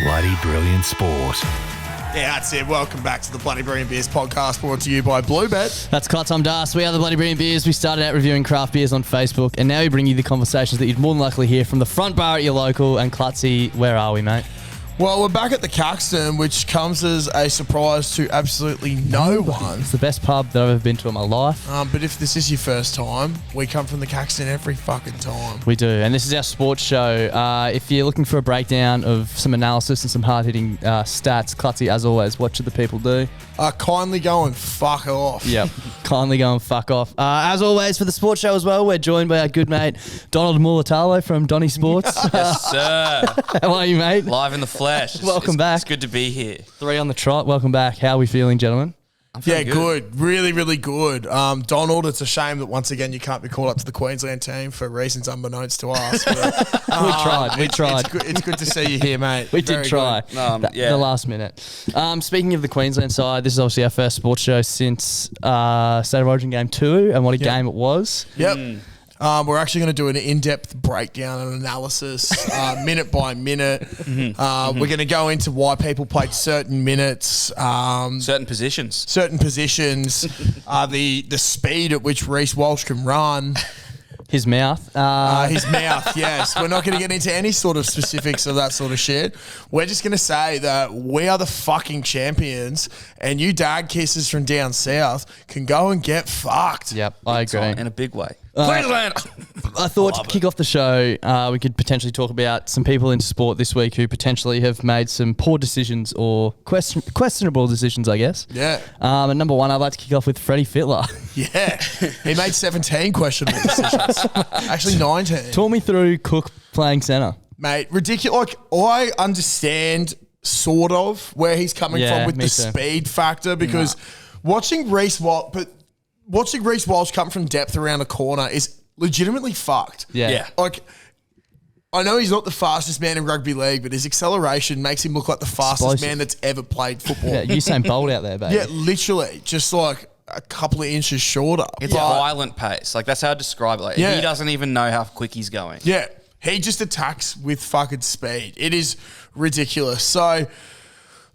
Bloody Brilliant Sport. Yeah, that's it. Welcome back to the Bloody Brilliant Beers podcast, brought to you by Bluebet. That's Klutz, I'm Das. We are the Bloody Brilliant Beers. We started out reviewing craft beers on Facebook, and now we bring you the conversations that you'd more than likely hear from the front bar at your local. And Klutzy, where are we, mate? Well, we're back at the Caxton, which comes as a surprise to absolutely no one. It's the best pub that I've ever been to in my life. But if this is your first time, we come from the Caxton every fucking time. We do, and this is our sports show. If you're looking for a breakdown of some analysis and some hard-hitting stats, Klutzy, as always, what should the people do? Kindly go and fuck off. Yep, kindly go and fuck off. As always, for the sports show as well, we're joined by our good mate, Donald Mulatalo from Donny Sports. Yes, sir. How are you, mate? Live in the flesh. Welcome back. It's good to be here. 3 on the trot. Welcome back. How are we feeling, gentlemen? I'm Yeah, feeling good. Really, really good. Donald, it's a shame that once again you can't be called up to the Queensland team for reasons unbeknownst to us. But, We tried. It's good to see you here, mate. We Very did try. The last minute. Speaking of the Queensland side, this is obviously our first sports show since State of Origin Game 2, and what a game it was. Yep. We're actually going to do an in-depth breakdown and analysis, minute by minute. We're going to go into why people played certain minutes, certain positions, the speed at which Reece Walsh can run. His mouth. His mouth, yes. We're not going to get into any sort of specifics of that sort of shit. We're just going to say that we are the fucking champions, and you dad kissers from down south can go and get fucked. Yep, I agree. in a big way. Queensland. I thought to kick off the show, we could potentially talk about some people in sport this week who potentially have made some poor decisions or questionable decisions, I guess. Yeah. And number one, I'd like to kick off with Freddie Fittler. Yeah. He made 17 questionable decisions. Actually, 19. Talk me through Cook playing centre. Mate, ridiculous. Like, I understand sort of where he's coming Yeah, from with me the too. speed factor, because watching Reece Walsh come from depth around a corner is legitimately fucked. Yeah. Like, I know he's not the fastest man in rugby league, but his acceleration makes him look like the fastest Explosive. man that's ever played football. Yeah, Usain Bolt out there, baby. Yeah, literally. Just like a couple of inches shorter. It's a violent pace. Like, that's how I describe it. Like, Yeah. he doesn't even know how quick he's going. Yeah, he just attacks with fucking speed. It is ridiculous. So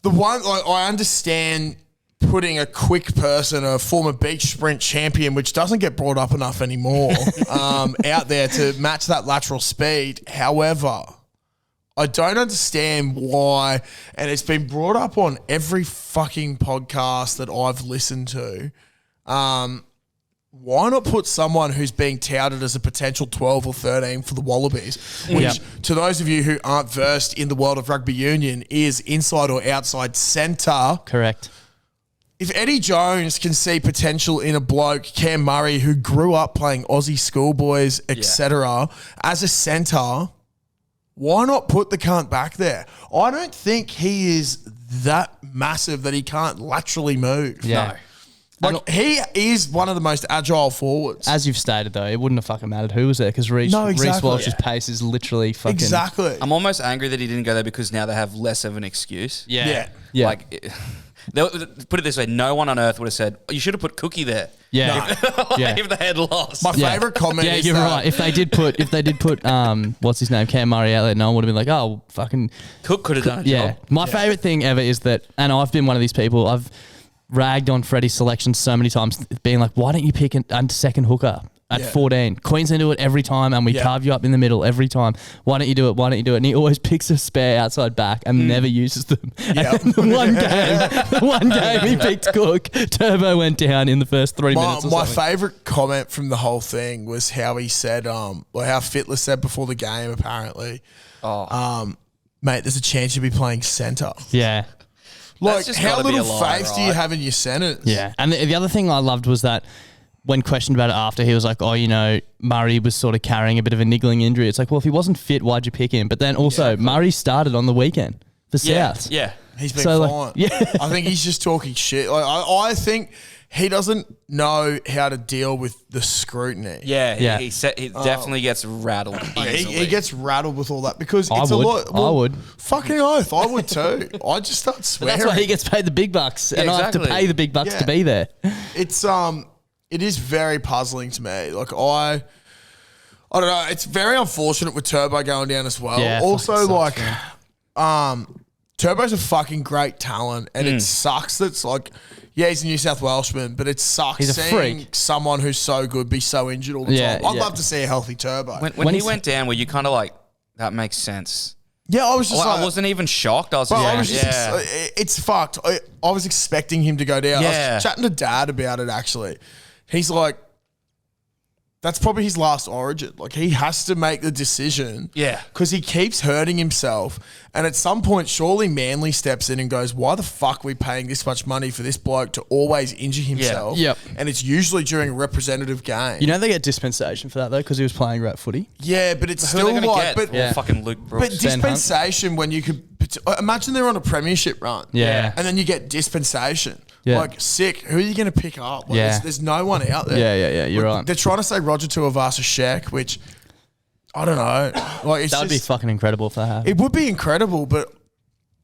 the one, like, I understand putting a quick person, a former beach sprint champion, which doesn't get brought up enough anymore, out there to match that lateral speed. However, I don't understand why, and it's been brought up on every fucking podcast that I've listened to. Why not put someone who's being touted as a potential 12 or 13 for the Wallabies, which, to those of you who aren't versed in the world of rugby union, is inside or outside centre. Correct. If Eddie Jones can see potential in a bloke, Cam Murray, who grew up playing Aussie schoolboys, etc., as a centre, why not put the cunt back there? I don't think he is that massive that he can't laterally move. Yeah. No. Like, he is one of the most agile forwards. As you've stated, though, it wouldn't have fucking mattered who was there because Reece Walsh's pace is literally fucking... Exactly. I'm almost angry that he didn't go there because now they have less of an excuse. Yeah. Like, put it this way, no one on earth would have said, you should have put Cookie there. Yeah. If they had lost. My favourite comment Yeah, is you're that, right. If they did put what's his name, Cam Murray out there, no one would have been like, oh, fucking... Cook could have done a Yeah. job. My favourite thing ever is that, and I've been one of these people, I've ragged on Freddie's selection so many times, being like, why don't you pick a second hooker at 14? Queensland do it every time, and we carve you up in the middle every time. Why don't you do it? Why don't you do it? And he always picks a spare outside back and never uses them. Yeah. And the one game he picked Cook, Turbo went down in the first 3 minutes or My something. favourite comment from the whole thing was how he said, or how Fittler said before the game, apparently, mate, there's a chance you'll be playing centre. Yeah. Like, just how gotta be little a lie, faith do you right? have in your centres? Yeah. And the other thing I loved was that when questioned about it after, he was like, oh, you know, Murray was sort of carrying a bit of a niggling injury. It's like, well, if he wasn't fit, why'd you pick him? But then also, Murray started on the weekend for South. Yeah. He's been So, fine. I think he's just talking shit. Like, I think he doesn't know how to deal with the scrutiny. Yeah. He definitely gets rattled easily. He gets rattled with all that because I it's would. a lot. I would. Fucking oath. I would too. I'd just start But swearing. that's why he gets paid the big bucks, and I have to exactly. pay the big bucks to be there. It is very puzzling to me. Like, I don't know. It's very unfortunate with Turbo going down as well. Yeah, Also, fucking like, sucks, Turbo's a fucking great talent, and it sucks that's like, yeah, he's a New South Welshman, but it sucks He's a seeing freak. someone who's so good be so injured all the time. I'd love to see a healthy Turbo. When he went down, were you kind of like, that makes sense? Yeah, I was just I wasn't even shocked. I was just it's fucked. I was expecting him to go down. I Yeah. was chatting to Dad about it, actually. He's like, that's probably his last Origin. Like, he has to make the decision. Yeah. Because he keeps hurting himself. And at some point, surely Manly steps in and goes, why the fuck are we paying this much money for this bloke to always injure himself? Yep. And it's usually during a representative game. You know they get dispensation for that though because he was playing great footy. Yeah, but it's Who are they still going to like... get? But, Yeah. Fucking Luke Brooks. but dispensation when you could... Imagine they're on a premiership run. Yeah. And then you get dispensation. Yeah. Like, sick. Who are you going to pick up? Like, Yeah. there's no one out there. Yeah. You're right. They're trying to say Roger Tuivasa-Sheck, which I don't know. Like, it's That would be just, fucking incredible if that happened. it would be incredible, but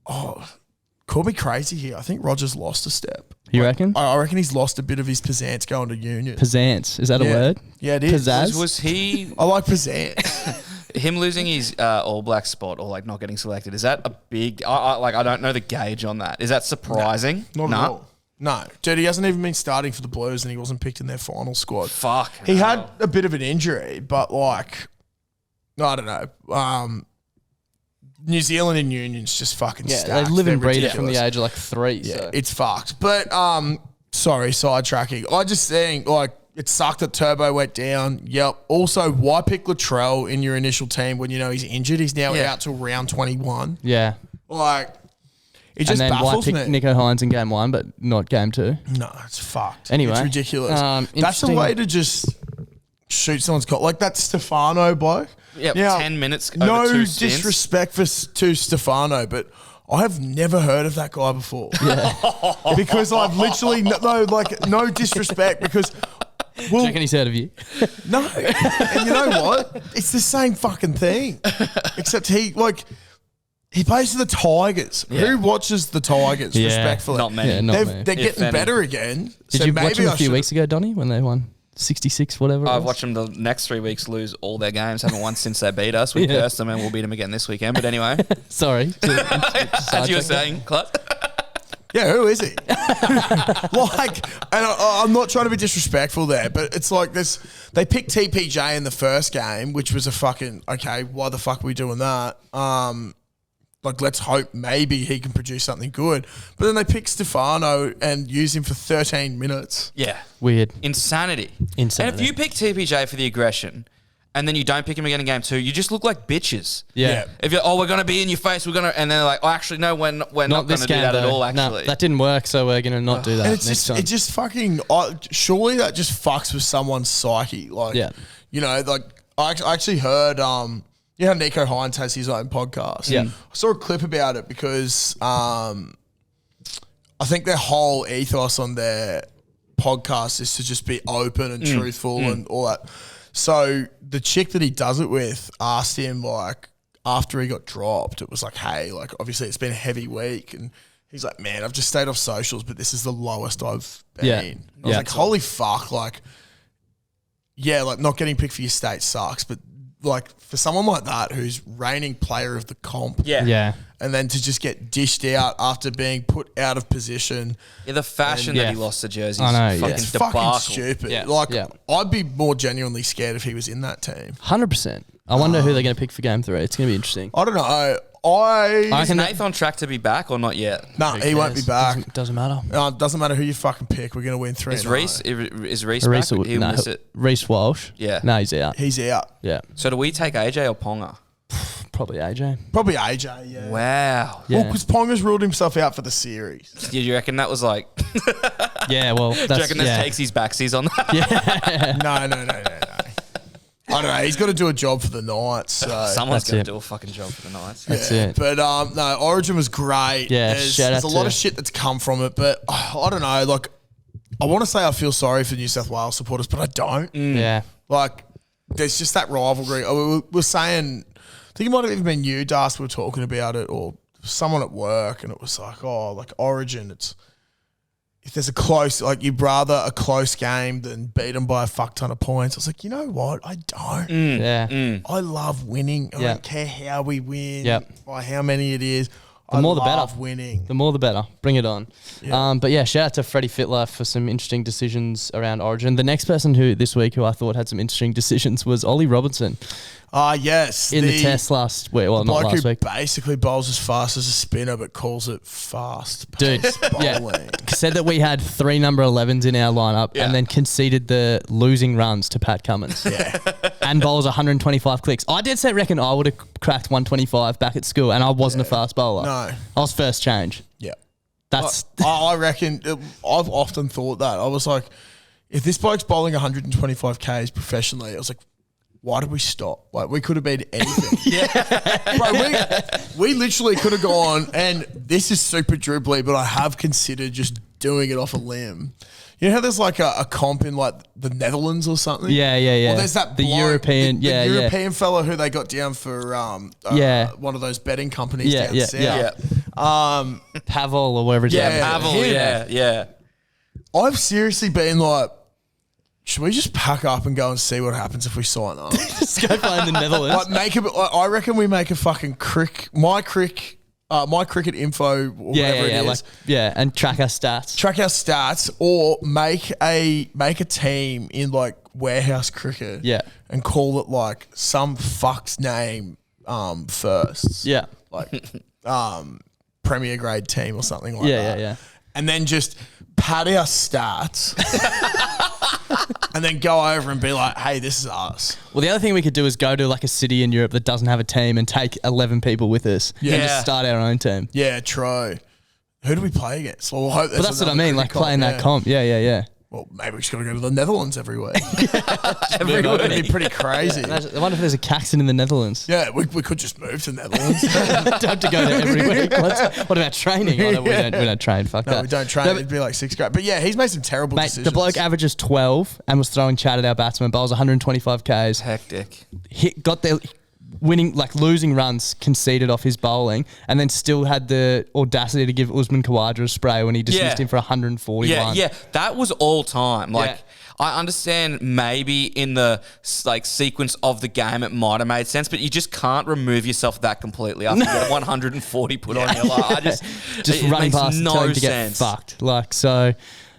call me crazy here. I think Roger's lost a step. You reckon? I reckon he's lost a bit of his pizzazz going to Union. Pizzazz. Is that a Yeah. word? Yeah, it is. Pizzazz? Was he I like pizzazz. him losing his All Black spot or like not getting selected? Is that a big? I don't know the gauge on that. Is that surprising? Not at all. No. Dude, he hasn't even been starting for the Blues and he wasn't picked in their final squad. Fuck. He had a bit of an injury, but like, I don't know. New Zealand and Union's just fucking Yeah, stacked. they live and They're breathe it from the ridiculous. age of like 3. Yeah, So. it's fucked. But sorry, sidetracking. I just think like it sucked that Turbo went down. Yep. Also, why pick Latrell in your initial team when you know he's injured? He's now out till round 21. Yeah. Like, it And just then why baffles pick me. Nico Hines in game 1 but not game 2? No, it's fucked. Anyway, it's ridiculous. That's the interesting- way to just shoot someone's got like that Stefano bloke. Yeah, Now, 10 minutes over No 2 stints. disrespect to Stefano, but I have never heard of that guy before. Because I've literally no disrespect because. Do Well, you reckon he's heard of you? no, and you know what? It's the same fucking thing, except he plays for the Tigers. Yeah. Who watches the Tigers? Yeah. Respectfully, Not many. Yeah, not me. They're If getting any. better again. Did so you maybe watch them I a few should- weeks ago, Donny, when they won 66, whatever? it I've was? watched them the next 3 weeks lose all their games. Haven't won since they beat us. We Yeah. cursed them and we'll beat them again this weekend. But anyway, Sorry. as you were saying, Clut. Yeah, who is he? And I'm not trying to be disrespectful there, but it's like this. They picked TPJ in the first game, which was a fucking okay. Why the fuck are we doing that? Like, let's hope maybe he can produce something good. But then they pick Stefano and use him for 13 minutes. Yeah. Weird. Insanity. Insanity. And if you pick TPJ for the aggression and then you don't pick him again in game 2, you just look like bitches. Yeah. If you're, we're going to be in your face, and then they're like, oh, actually, no, we're not going Not this to do game, that at though. all, No, actually. that didn't work, so we're going to not do that And it's next just, time. it just fucking, surely that just fucks with someone's psyche. Like, Yeah. you know, like I actually heard, you know, Nico Hines has his own podcast. Yeah. I saw a clip about it because I think their whole ethos on their podcast is to just be open and truthful and all that. So the chick that he does it with asked him, like, after he got dropped, it was like, hey, like, obviously it's been a heavy week. And he's like, man, I've just stayed off socials, but this is the lowest I've been. Yeah. I was Yeah. like, holy fuck, like, yeah, like, not getting picked for your state sucks, but like, for someone like that who's reigning player of the comp, yeah. and then to just get dished out after being put out of position, Yeah, the fashion And- that yeah. he lost the jersey I know, is yeah. fucking it's debacle. fucking stupid. Yeah. Like, Yeah. I'd be more genuinely scared if he was in that team. 100%. I wonder who they're going to pick for game 3. It's going to be interesting. I don't know. I Is can- Nath on track to be back or not yet? No, he won't be back. Doesn't matter. It doesn't matter who you fucking pick. We're going to win 3. Is Reese back? Reece, He'll miss it. Reece Walsh. Yeah. No, he's out. He's out. Yeah. So do we take AJ or Ponga? Probably AJ. Probably AJ, yeah. Wow. Yeah. Well, because Ponga's ruled himself out for the series. Do you reckon that was like... Yeah, well, that's... do you reckon yeah. that takes his backsies on that? No. I don't know. He's got to do a job for the Knights. So. Someone's That's going it. to do a fucking job for the Knights. That's Yeah, it. But no, Origin was great. Yeah, there's shout out a lot to- of shit that's come from it, but I don't know. Like, I want to say I feel sorry for New South Wales supporters, but I don't. Yeah. Like, there's just that rivalry. We're saying, I think it might have even been you, Das, we were talking about it, or someone at work, and it was like, oh, like Origin, it's, if there's a close, like, you'd rather a close game than beat them by a fuck ton of points. I was like, you know what? I don't. Yeah. I love winning. I Yeah. don't care how we win, Yep. by how many it is. I more the love better. winning. The more the better. Bring it on. Yeah. But yeah, shout out to Freddie Fitler for some interesting decisions around Origin. The next person who I thought had some interesting decisions was Ollie Robinson Yes. in the test last week. Well, not bloke last who week. basically bowls as fast as a spinner but calls it fast Dude, yeah. bowling. Said that we had 3 number 11s in our lineup and then conceded the losing runs to Pat Cummins. Yeah. And bowls 125 clicks. I did say reckon I would have cracked 125 back at school and I wasn't a fast bowler. No. I was first change. Yeah. That's I reckon, I've often thought that. I was like, if this bloke's bowling 125 Ks professionally, I was like, why did we stop? Like, we could have been anything. Bro, we literally could have gone, and this is super dribbly, but I have considered just doing it off a limb. You know how there's like a comp in like the Netherlands or something? Yeah. Well, there's that the bloke, European, the European fella who they got down for one of those betting companies down south. Pavel or whatever it's Pavel, yeah. I've seriously been like, should we just pack up and go and see what happens if we sign up? Just go play in the Netherlands. I reckon we make a fucking my cricket info, or whatever it is. And track our stats. Track our stats, or make a team in like warehouse cricket. Yeah. And call it like some fuck's name firsts. Yeah. Like Premier grade team or something like that. Yeah. And then just pad our stats. And then go over and be like, hey, this is us. Well, the other thing we could do is go to like a city in Europe that doesn't have a team and take 11 people with us and just start our own team. Yeah, true. Who do we play against? Well, we'll hope But that's what I mean, like playing that comp. Yeah. Well, maybe we just got to go to the Netherlands every week. Every week. It'd be pretty crazy. I wonder if there's a Caxton in the Netherlands. Yeah, we could just move to the Netherlands. Don't have to go there every week. What about training? We don't train. Fuck that. No, we don't train. No, It'd be like 6th grade. But yeah, he's made some terrible decisions. The bloke averages 12 and was throwing chat at our batsman. Bowls 125 Ks. Hectic. Got there winning, like losing runs, conceded off his bowling, and then still had the audacity to give Usman Khawaja a spray when he dismissed him for 141. Yeah, that was all time. Like, I understand maybe in the like sequence of the game it might have made sense, but you just can't remove yourself that completely after you get 140 put on you. Like, just running makes past no to sense. Get fucked. Like so.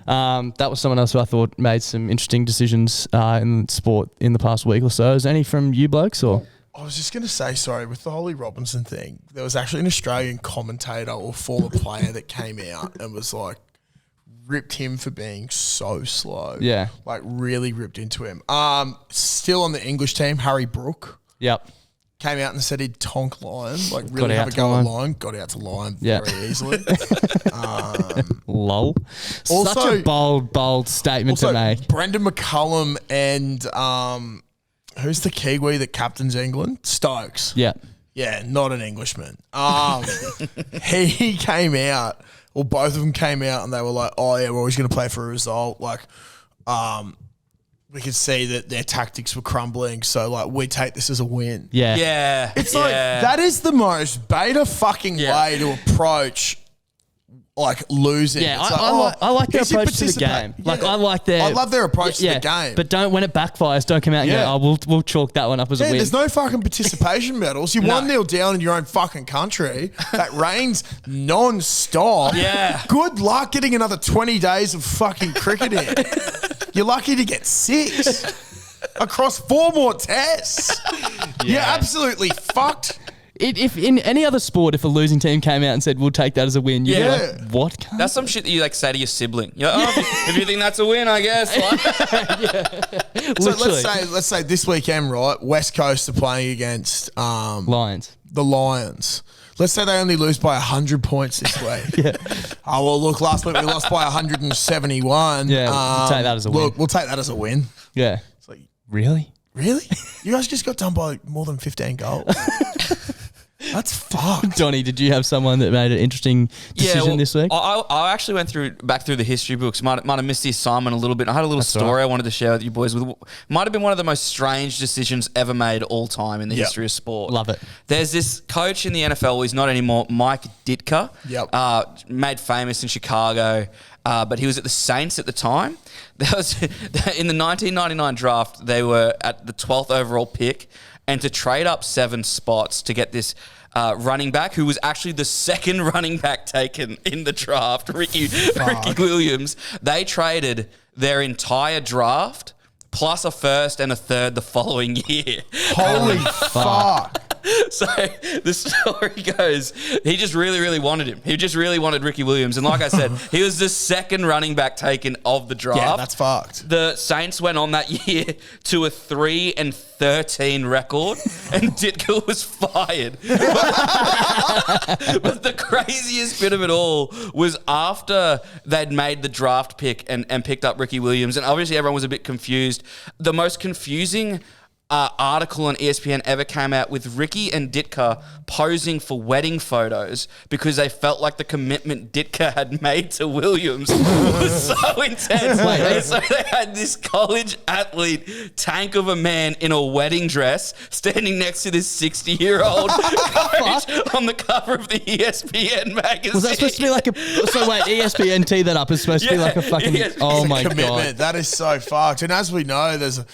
That was someone else who I thought made some interesting decisions in sport in the past week or so. Is there any from you blokes or? I was just going to say, sorry, with the Ollie Robinson thing, there was actually an Australian commentator or former player that came out and was like, ripped him for being so slow. Yeah. Like really ripped into him. Still on the English team, Harry Brook. Yep. Came out and said he'd tonk Lyon, like really have a go at Lyon. Got out to Lyon very easily. Lol. Also, such a bold statement to make. Brendan McCullum and who's the Kiwi that captains England? Stokes. Yeah. Yeah, not an Englishman. He came out, or both of them came out, and they were like, "Oh yeah, we're always going to play for a result." Like, we could see that their tactics were crumbling, so like we take this as a win. Yeah. Yeah. It's like that is the most beta fucking way to approach like losing. Yeah, It's I like their here's your approach to the game. participate. Like Yeah. I like their. I love their approach to the game. But don't when it backfires, don't come out and Yeah. go, we'll chalk that one up as a win. There's no fucking participation medals. You're 1-0 down in your own fucking country. That rains non-stop. Yeah. Good luck getting another 20 days of fucking cricket in. You're lucky to get 6 across 4 more tests. You're absolutely fucked. If in any other sport, if a losing team came out and said, we'll take that as a win, you'd be like, what? Cunt? That's some shit that you like say to your sibling. You're like, if you think that's a win, I guess. Like, So let's say this weekend, right? West Coast are playing against Lions. the Lions. Let's say they only lose by 100 points this week. Oh, well, look, last week we lost by 171. Yeah, we'll take that as a win. Look, we'll take that as a win. Yeah. It's like, Really? really? You guys just got done by more than 15 goals. That's fucked. Donny, did you have someone that made an interesting decision this week? I actually went back through the history books. Might have missed the assignment a little bit. I had a little story I wanted to share with you boys. Might have been one of the most strange decisions ever made all time in the history of sport. Love it. There's this coach in the NFL, he's not anymore, Mike Ditka. Yep. Made famous in Chicago. but he was at the Saints at the time. There was in the 1999 draft, they were at the 12th overall pick, and to trade up 7 spots to get this running back, who was actually the second running back taken in the draft, Ricky Williams, they traded their entire draft plus a first and a third the following year. Holy fuck. So the story goes, he just really, really wanted him. He just really wanted Ricky Williams. And like I said, he was the second running back taken of the draft. Yeah, that's fucked. The Saints went on that year to a 3-13 record, and Ditka was fired. But the craziest bit of it all was after they'd made the draft pick and picked up Ricky Williams, and obviously everyone was a bit confused. The most confusing article on ESPN ever came out with Ricky and Ditka posing for wedding photos because they felt like the commitment Ditka had made to Williams was so intense. And so they had this college athlete tank of a man in a wedding dress standing next to this 60-year-old coach on the cover of the ESPN magazine. Was that supposed to be like a... So wait, ESPN teed that up. It's supposed to be like a fucking... Oh my God. That is so fucked. And as we know, there's a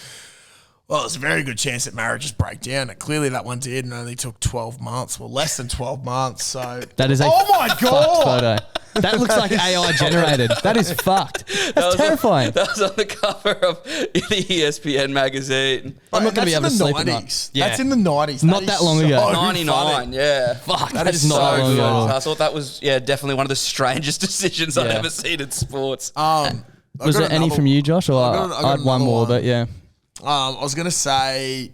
very good chance that marriages break down. And clearly that one did and only took 12 months. Well, less than 12 months. So that is a my God. photo. That looks like AI generated. That is fucked. That's terrifying. That was on the cover of the ESPN magazine. I'm not going to be able to sleep at night. Yeah. That's in the 90s. Not that long ago. 99, yeah. Fuck, that is not so long ago. I thought that was, definitely one of the strangest decisions I've ever seen in sports. Was there any from you, Josh? Or I had one more, but yeah. I was going to say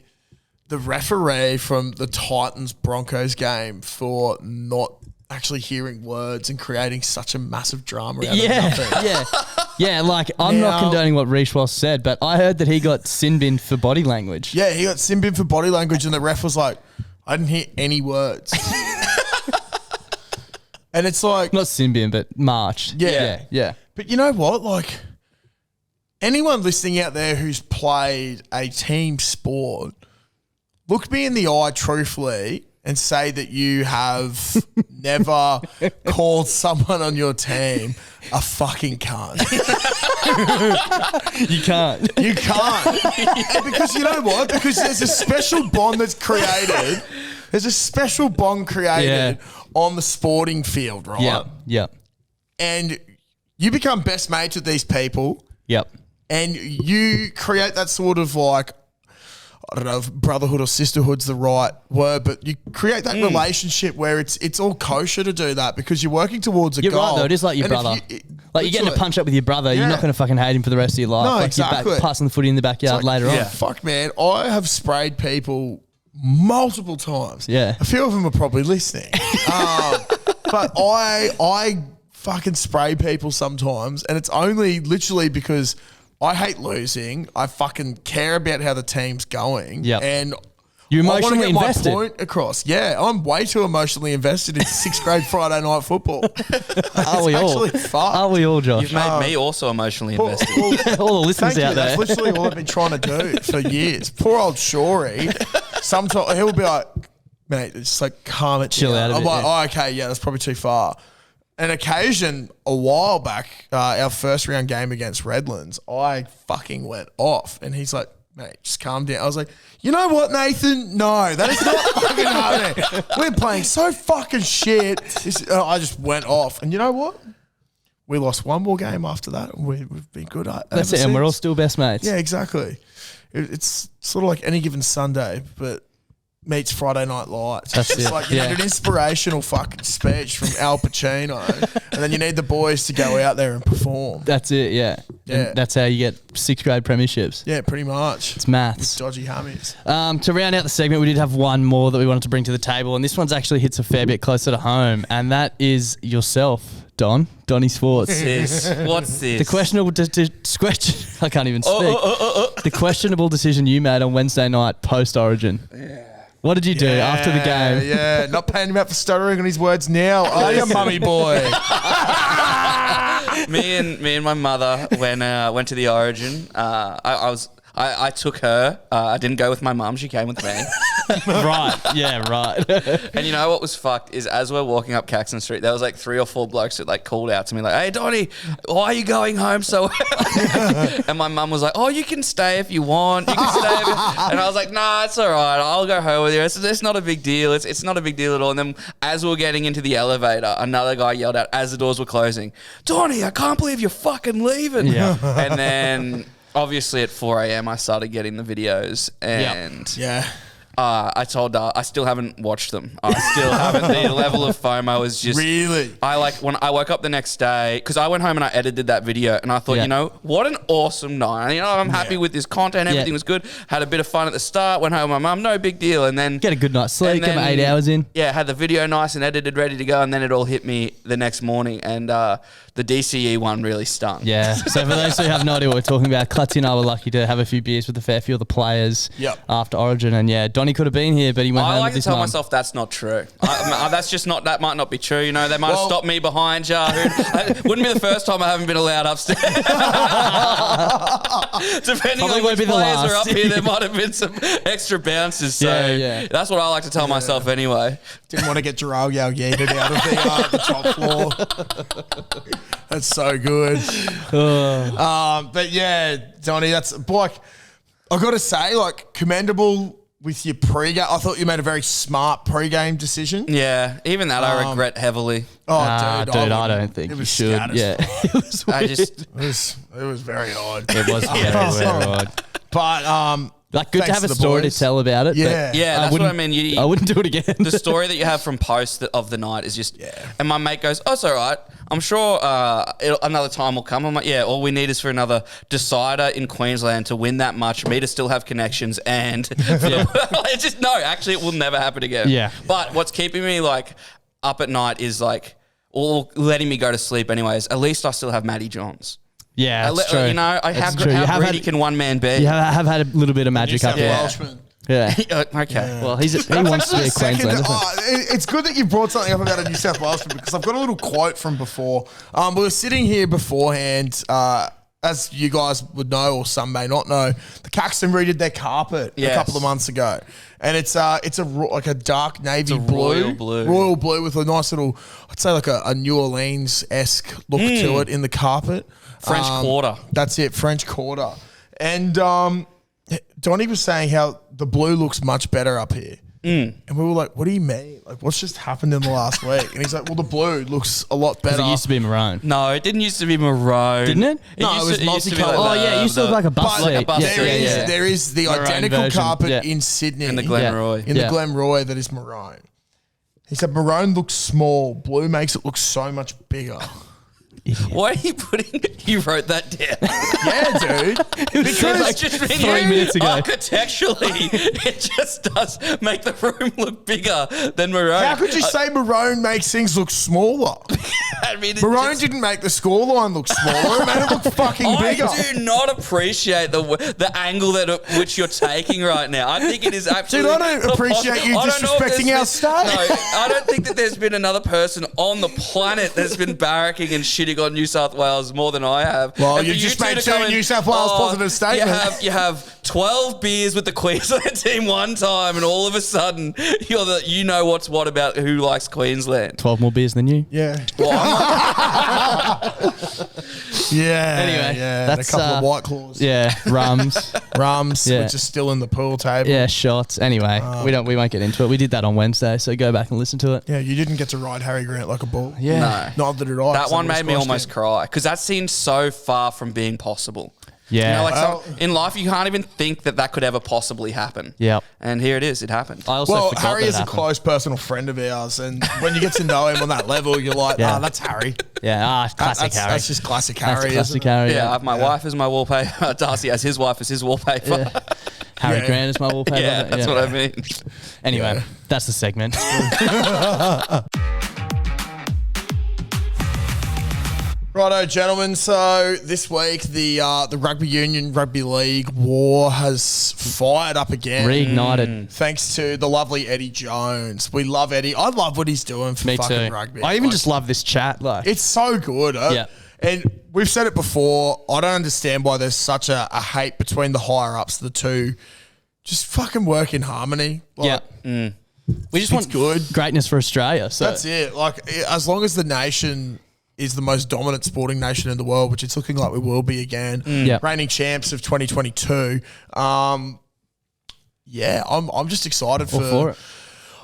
the referee from the Titans-Broncos game for not actually hearing words and creating such a massive drama out of nothing. Yeah, like I'm not condoning what Reishwas said, but I heard that he got sin-binned for body language. Yeah, he got sin-binned for body language and the ref was like, I didn't hear any words. And it's like... Not sin-binned, but marched. Yeah. But you know what? Like... Anyone listening out there who's played a team sport, look me in the eye truthfully and say that you have never called someone on your team a fucking cunt. You can't. You can't. And because you know what? Because there's a special bond that's created. There's a special bond created on the sporting field, right? Yep. And you become best mates with these people. Yep. And you create that sort of like, I don't know if brotherhood or sisterhood's the right word, but you create that relationship where it's all kosher to do that because you're working towards a goal. You're right though, it is like your brother. Like you're getting to punch up with your brother, you're not going to fucking hate him for the rest of your life. No, like exactly. You're passing the footy in the backyard later on. Fuck, man. I have sprayed people multiple times. Yeah. A few of them are probably listening. But I fucking spray people sometimes and it's only literally because I hate losing. I fucking care about how the team's going. Yep. And you're emotionally I want to get invested. my point across. Yeah, I'm way too emotionally invested in 6th grade Friday night football. Are we all? Are we all, Josh? You've made me also emotionally invested. All the listeners out there. That's literally all I've been trying to do for years. Poor old Shorey. Sometimes he'll be like, mate, it's like calm it Chill down. out a bit, I'm like, okay, that's probably too far. An occasion a while back, our first round game against Redlands, I fucking went off. And he's like, mate, just calm down. I was like, you know what, Nathan? No, that is not fucking happening. We're playing so fucking shit. I just went off. And you know what? We lost one more game after that. And we've been good at it. That's it, and we're all still best mates. Yeah, exactly. It's sort of like any given Sunday, but meets Friday Night Lights. That's it's it. like you need an inspirational fucking speech from Al Pacino, and then you need the boys to go out there and perform. That's it, yeah. And that's how you get 6th grade premierships. Yeah, pretty much. It's maths. With dodgy hammies. To round out the segment, we did have one more that we wanted to bring to the table, and this one's actually hits a fair bit closer to home, and that is yourself, Donny Sports. What's this? The questionable I can't even speak. The questionable decision you made on Wednesday night post-Origin. Yeah. What did you do after the game? Yeah, not paying him out for stuttering on his words now. Oh, you mummy boy. me and my mother went to the Origin. I I took her. I didn't go with my mum. She came with me. Right. Yeah, right. And you know what was fucked is as we're walking up Caxton Street, there was like 3 or 4 blokes that like called out to me like, "Hey, Donny, why are you going home so early?" And my mum was like, "Oh, you can stay if you want. You can stay." And I was like, "Nah, it's all right. I'll go home with you. It's not a big deal. It's not a big deal at all." And then as we were getting into the elevator, another guy yelled out as the doors were closing, "Donny, I can't believe you're fucking leaving." Yeah. And then obviously at 4 a.m. I started getting the videos and Yeah. I told I still haven't watched them. I still haven't. The level of FOMO is just Really? I like when I woke up the next day because I went home and I edited that video and I thought, Yeah. you know, what an awesome night. You know, I'm happy with this content. Everything was good. Had a bit of fun at the start. Went home with my mum. No big deal. And then Get a good night's sleep. and Get then- 8 hours in. Yeah, had the video nice and edited, ready to go, and then it all hit me the next morning. And the DCE one really stung. Yeah. So for those who have no idea what we're talking about, Clutzy and I were lucky to have a few beers with a fair few of the players after Origin. And yeah, Donny could have been here, but he went I home like with to his tell mum. myself that's not true. That's just not. That might not be true. You know, they might have stopped me behind you. Wouldn't be the first time I haven't been allowed upstairs. Depending Probably on won't which be the players are last. up here, there might have been some extra bounces. So Yeah. that's what I like to tell myself anyway. Didn't want to get Gerald yeeted out of the top floor. That's so good. But yeah, Donny, that's like, I got to say, like, commendable with your pre-game. I thought you made a very smart pre-game decision. Yeah, even that I regret heavily. Oh, Dude, I don't think It you was should. scat as Yeah. fuck. It was I weird. just It was very odd. It was very odd. But Like, good to thanks have a the story boys. to tell about it. Yeah. but Yeah, that's what I mean. I wouldn't do it again. The story that you have from post of the night is just, and my mate goes, "Oh, it's all right. I'm sure another time will come." I'm like, "Yeah, all we need is for another decider in Queensland to win that much, me to still have connections, and for it's just no. Actually, it will never happen again." Yeah. But what's keeping me like up at night is like, or letting me go to sleep anyways. At least I still have Matty Johns. Yeah, that's true. You know, how That's true. You how have greedy had- can one man be? You have had a little bit of magic up New there. South Welshman. Yeah. Okay. Well, he wants to be a Second, Queenslander. it's good that you brought something up about a New South Welshman because I've got a little quote from before. We were sitting here beforehand, as you guys would know, or some may not know, the Caxton redid their carpet a couple of months ago, and it's like a dark navy blue, royal blue with a nice little, I'd say like a New Orleans-esque look to it in the carpet. French Quarter. That's it, French Quarter. And Donny was saying how the blue looks much better up here. And we were like, what do you mean? Like, what's just happened in the last week? And he's like, well, the blue looks a lot better. It used to be maroon. No, it didn't used to be maroon. Didn't it? No, it was multicolored. Oh, yeah, it used to look like a bus But seat. like a bus Yeah, seat, yeah, there is yeah. there is the Maroon identical version, carpet yeah. in Sydney. In the Glenroy. In the Glenroy that is maroon. He said maroon looks small. Blue makes it look so much bigger. Why are you putting? You wrote that down. Yeah, dude. Because just 3 minutes ago. architecturally, it just does make the room look bigger than maroon. How could you say maroon makes things look smaller? I mean, Maroon didn't make the scoreline look smaller. It made it look fucking bigger. I do not appreciate the angle which you're taking right now. I think it is absolutely. Dude, I don't appreciate you I don't know if disrespecting there's our been- state. No, I don't think that there's been another person on the planet that's been barracking and shitting on New South Wales more than I have. Well, And you for just two made to two come in, New South Wales positive statements. You have 12 beers with the Queensland team one time, and all of a sudden you know what's what about who likes Queensland. 12 more beers than you. Yeah. Anyway, Yeah. And a that's, couple of White Claws. Yeah, rums. Rums, Yeah. which is still in the pool table. Yeah, shots. Anyway, we won't get into it. We did that on Wednesday, so go back and listen to it. Yeah, you didn't get to ride Harry Grant like a bull. Yeah. No. Neither did I. That 'cause I one would've made me squashed almost him. cry because that seemed so far from being possible. Yeah. You know, like Well- in life, you can't even think that could ever possibly happen. Yep. And here it is. It happened. I also Well, forgot Harry that is a happened. close personal friend of ours, and when you get to know him on that level, you're like, Yeah. that's Harry. Yeah, classic Harry. That's just classic That's Harry. classic isn't it? Harry. yeah, I have my wife as my wallpaper. Darcy has his wife as his wallpaper. Harry Yeah. Grant is my wallpaper. Yeah, that's what I mean. Anyway, that's the segment. Righto, gentlemen. So this week, the rugby union, rugby league war has fired up again. Reignited. Thanks to the lovely Eddie Jones. We love Eddie. I love what he's doing for Me fucking too. rugby. I even Like, just love this chat. Like, it's so good. Yeah. And we've said it before. I don't understand why there's such a hate between the higher ups, the two. Just fucking work in harmony. Like, We just want good greatness for Australia. So that's it. Like, as long as the nation is the most dominant sporting nation in the world, which it's looking like we will be again, reigning champs of 2022. I'm just excited for it.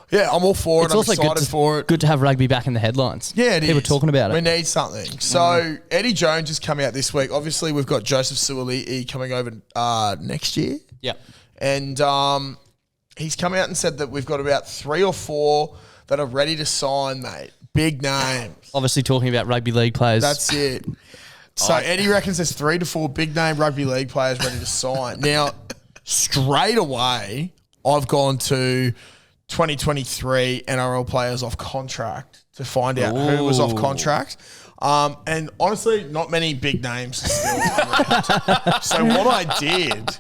Yeah, I'm all for It's it. I'm also excited for it. good to have rugby back in the headlines. Yeah, it is. People talking about it. We need something. So Eddie Jones is coming out this week. Obviously, we've got Joseph Suaalii coming over next year. Yeah. And he's come out and said that we've got about 3 or 4 that are ready to sign, mate. Big names. Obviously talking about rugby league players. That's it. So Eddie reckons there's 3 to 4 big name rugby league players ready to sign. Now, straight away, I've gone to 2023 NRL players off contract to find out who was off contract. And honestly, not many big names still. So what I did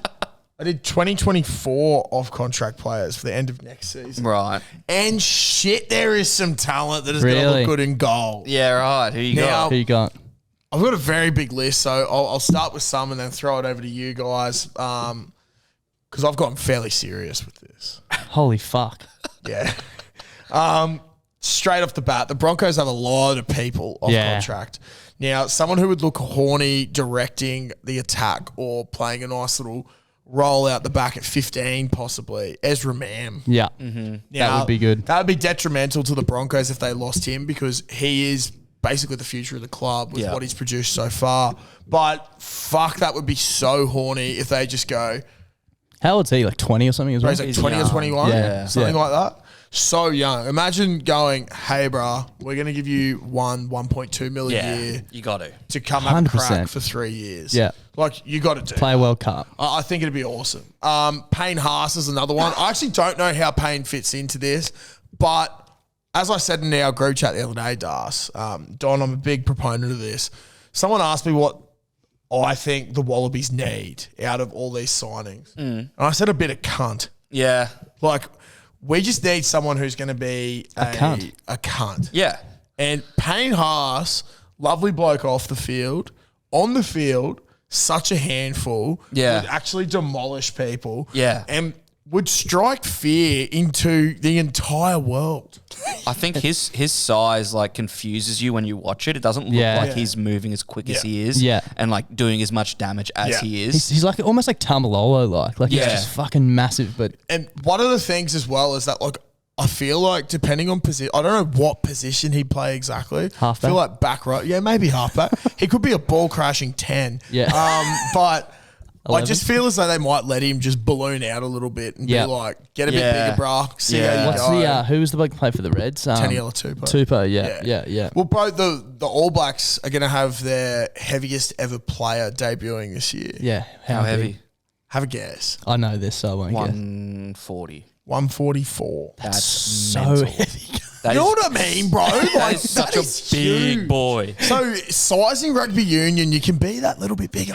2024 off contract players for the end of next season. Right. And shit, there is some talent that is going to Really? look good in goal. Yeah, right. Who you Now- got? Who you got? I've got a very big list, so I'll start with some and then throw it over to you guys because I've gotten fairly serious with this. Holy fuck. Yeah. Straight off the bat, the Broncos have a lot of people off contract. Now, someone who would look horny directing the attack or playing a nice little roll out the back at 15 possibly, Ezra Mam. Yeah. Now, That would be good. That would be detrimental to the Broncos if they lost him because he is basically the future of the club with what he's produced so far. But fuck, that would be so horny if they just go, How old's he? Like 20 or something as well? he's like 20 or 21, something like that. So young. Imagine going, hey, bruh, we're going to give you 1.2 million a year You got to. come have a 100%. crack for 3 years. Yeah. Like, you got to do Play a World Cup. I think it'd be awesome. Payne Haas is another one. I actually don't know how Payne fits into this, but as I said in our group chat the other day, Das, Don, I'm a big proponent of this. Someone asked me what I think the Wallabies need out of all these signings. And I said a bit of cunt. Yeah. Like, we just need someone who's going to be a cunt. A cunt. Yeah. And Payne Haas, lovely bloke off the field, on the field, such a handful. Yeah. Would actually demolish people. Yeah. And would strike fear into the entire world. I think his size like confuses you when you watch it. It doesn't look like he's moving as quick as he is. Yeah. And like doing as much damage as he is. He's like almost like Tamalolo like he's just fucking massive. But And one of the things as well is that, like, I feel like depending on position, I don't know what position he'd play exactly. Halfback? I feel like back row. Yeah, maybe halfback. He could be a ball crashing 10. Yeah. But 11? I just feel as though they might let him just balloon out a little bit and be like, get a bit bigger, bruh. See how you what's go. the who was the bloke that played for the Reds? Taniela Tupou. Tupou, yeah. Well, bro, the All Blacks are going to have their heaviest ever player debuting this year. Yeah. How big? heavy? Have a guess. I know this, so I won't guess. 140. 144. That's So mental. heavy. That You know is- what I mean, bro? Like, that is such a big huge. boy. So, sizing rugby union, you can be that little bit bigger.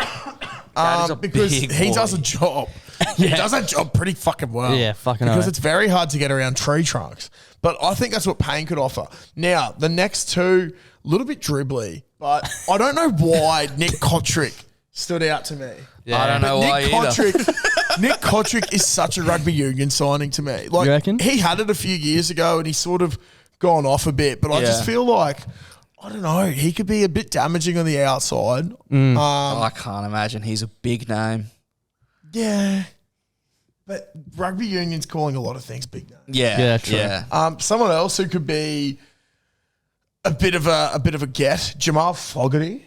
That is a because big he boy. does a job. He does that job pretty fucking well. Yeah, fucking Because right. it's very hard to get around tree trunks. But I think that's what Payne could offer. Now, the next two, a little bit dribbly, but I don't know why Nick Kotrick stood out to me. I don't know why Nick either. Nick Kotrick is such a rugby union signing to me. Like, You reckon? he had it a few years ago and he's sort of gone off a bit, but I just feel like, I don't know, he could be a bit damaging on the outside. I can't imagine. He's a big name. Yeah. But rugby union's calling a lot of things big names. Yeah, true. Yeah. Someone else who could be a bit of a get, Jamal Fogarty.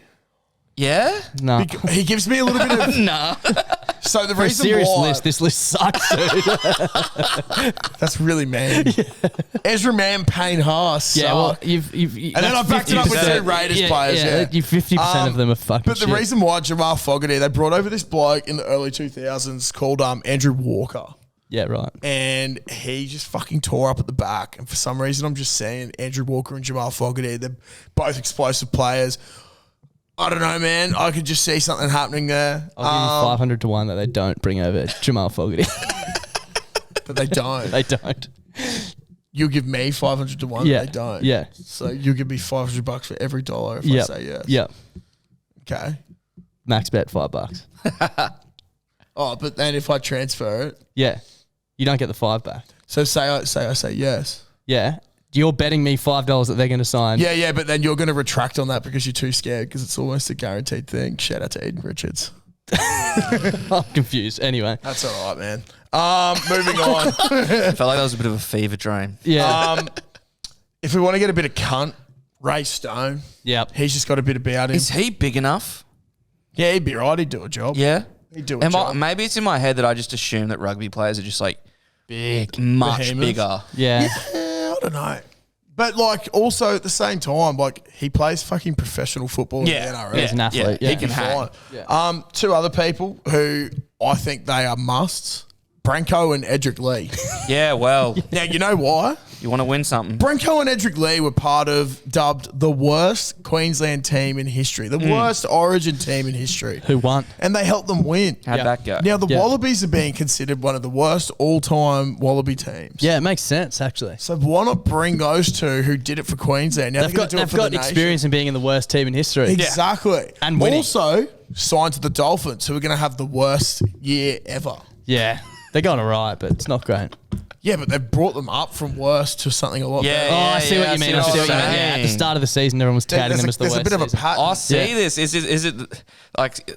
Yeah? No. He gives me a little bit of Nah. so the For a reason serious why list, this list sucks, dude. that's really mean. Ezra Mann, Payne Haas. Yeah, so- well, you've and then I backed it up with 2 Raiders players. Yeah, you 50% of them are fucking But the shit. reason why Jamal Fogarty, they brought over this bloke in the early 2000s called Andrew Walker. Yeah, right. And he just fucking tore up at the back. And for some reason, I'm just saying Andrew Walker and Jamal Fogarty, they're both explosive players. I don't know, man. I could just see something happening there. I'll give you 500 to 1 that they don't bring over Jamal Fogarty. But they don't. They don't. You'll give me 500 to 1 Yeah. that they don't. Yeah. So you'll give me $500 for every dollar if I Yeah. say yes. Yeah. Okay. Max bet $5. Oh, but then if I transfer it, Yeah. You don't get the 5 back. so say I say yes. Yeah. You're betting me $5 that they're going to sign. Yeah, but then you're going to retract on that because you're too scared because it's almost a guaranteed thing. Shout out to Eden Richards. I'm confused. Anyway. That's all right, man. Moving on. I felt like that was a bit of a fever dream. Yeah. If we want to get a bit of cunt, Ray Stone. Yep. He's just got a bit about him. Is he big enough? Yeah, he'd be right. He'd do a job. Yeah. He'd do a job. Maybe it's in my head that I just assume that rugby players are just like Big. much Behemoths. bigger. Yeah. I don't know. But like also at the same time, like he plays fucking professional football in the NRL. He's an athlete. Yeah. He can hang. Fine. Two other people who I think they are musts. Branko and Edric Lee. Yeah, well, Now, you know why? you want to win something. Branko and Edric Lee were dubbed the worst Queensland team in history, the worst Origin team in history. Who won? And they helped them win. How'd that go? Now, the Yeah. Wallabies are being considered one of the worst all-time Wallaby teams. Yeah, it makes sense, actually. So why not bring those two who did it for Queensland? Now They've they're got, gonna do it they've for got the nation. experience in being in the worst team in history. Exactly. And winning. Also, signed to the Dolphins, who are going to have the worst year ever. Yeah. They got it right, but it's not great. Yeah, but they've brought them up from worst to something a lot better. Oh, I see what you mean. I see what you mean. you're Yeah, at the saying. start of the season, everyone was touting them as the There's worst. a bit of a season. pattern. I see Yeah. this. Is it like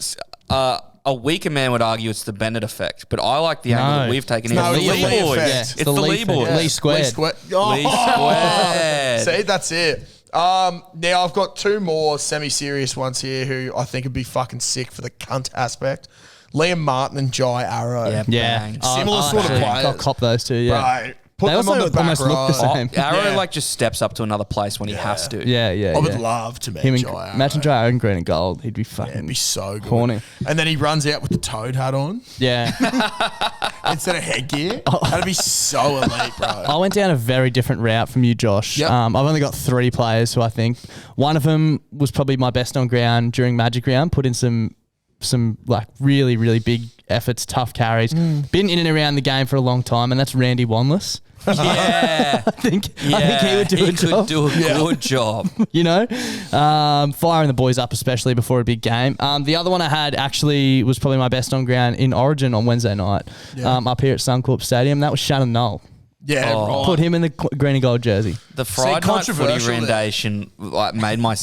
a weaker man would argue it's the Bennett effect, but I like the angle that No. we've taken. No, It's it's the the Lee Lee boys. effect. Yeah, It's the the Lee Lee boys. effect. Lee squared. Lee squared. Oh. Lee squared. See, that's it. Now I've got two more semi-serious ones here who I think would be fucking sick for the cunt aspect. Liam Martin and Jai Arrow. Yeah. Yeah. Bang. Similar sort of actually, players. I'll cop those two, yeah. Right. Put They them also on the back almost look the row. same. Arrow Yeah. like just steps up to another place when he has to. Yeah, yeah, I would yeah. love to meet Him and, Jai Arrow. imagine Jai Arrow in green and gold. He'd be Yeah, fucking it'd be so good. horny. And then he runs out with the toad hat on Yeah. instead of headgear. Oh. That'd be so elite, bro. I went down a very different route from you, Josh. Yep. I've only got 3 players who I think one of them was probably my best on ground during Magic Round. Put in some like really, really big efforts, tough carries. Been in and around the game for a long time, and that's Randy Wanless. Yeah. I think he would do a job. could do a good job. You know, firing the boys up, especially before a big game. The other one I had actually was probably my best on ground in Origin on Wednesday night, up here at Suncorp Stadium. That was Shannon Knoll. Yeah, Oh. right. Put him in the green and gold jersey. The Friday night footy controversial there. rendition like made my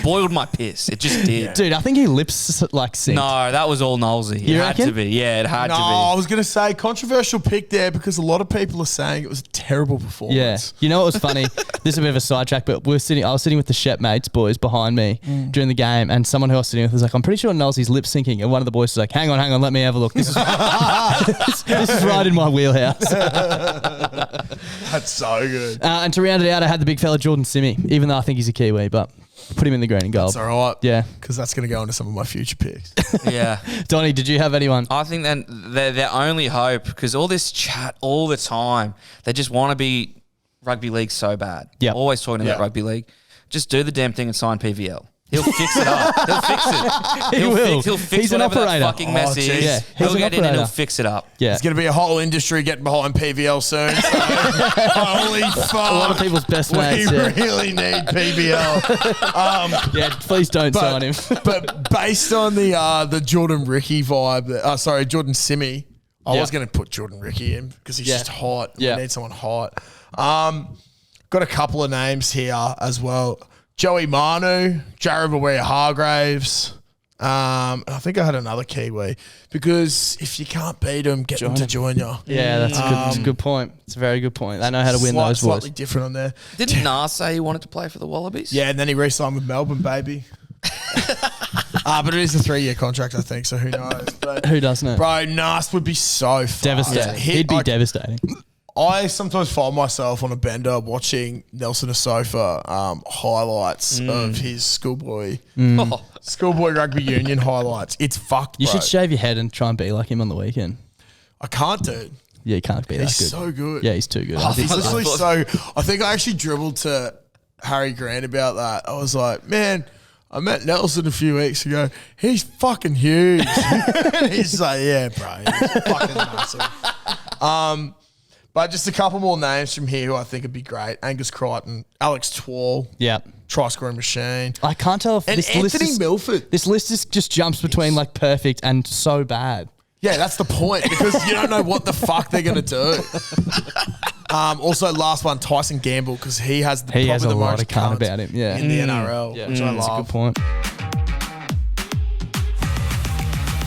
boiled my piss. It just did. Dude, I think he lips like synced. No, that was all Knowlesy. It You had to reckon? be. Yeah, it had No, to I be. was going to say controversial pick there because a lot of people are saying it was a terrible Yeah. performance. You know what was funny? This is a bit of a sidetrack, but I was sitting with the Shepmates boys behind me during the game, and someone who I was sitting with was like, I'm pretty sure Knowlesy's lip syncing. And one of the boys was like, hang on, let me have a look. This is this is right in my wheelhouse. That's so good. And to round it out, I had the big fella Jordan Simi, even though I think he's a Kiwi, but put him in the green and gold. That's all right. Yeah. Because that's going to go into some of my future picks. Yeah. Donny, did you have anyone? I think then their only hope, because all this chat all the time, they just want to be rugby league so bad. Yep. Always talking about Yeah. rugby league. Just do the damn thing and sign PVL. He'll fix it up. He'll fix it. He will. He'll fix He's an whatever that operator. fucking mess Oh, is. jeez. Yeah, he's He'll an get in and he'll operator. fix it up. Yeah. There's going to be a whole industry getting behind PVL soon. So holy fuck. A lot of people's best We mates. Yeah. really need PVL. Yeah, please don't sign him. But based on the Jordan Ricky vibe, Jordan Simi, I Yeah. was going to put Jordan Ricky in because he's Yeah. just hot. Yeah. We need someone hot. Got a couple of names here as well. Joey Manu, Jared Hargraves. And I think I had another Kiwi because if you can't beat them, get them to join you. Yeah, that's a good point. It's a very good point. They know how to win those boys. Slightly different on there. Didn't Nas say he wanted to play for the Wallabies? Yeah, and then he re-signed with Melbourne, baby. But it is a 3-year contract, I think, so who knows. But, Who doesn't it? bro, Nas would be so fun. Devastating. He'd be devastating. I sometimes find myself on a bender watching Nelson Asofa highlights of his schoolboy rugby union highlights. It's fucked, bro. You should shave your head and try and be like him on the weekend. I can't, dude. Yeah, you can't be He's that good. so good. Yeah, he's too good. He's literally so... I think I actually dribbled to Harry Grant about that. I was like, man, I met Nelson a few weeks ago. He's fucking huge. And he's like, yeah, bro. He's fucking massive. But just a couple more names from here who I think would be great. Angus Crichton, Alex Twall. Yeah. Try-scoring machine. I can't tell if And this Anthony list Milford. This list just jumps between like perfect and so bad. Yeah, that's the point because you don't know what the fuck they're going to do. Also, last one, Tyson Gamble, because he has He has a the lot most of cunt cunt about him. Yeah. in the NRL, which I That's a love. good point.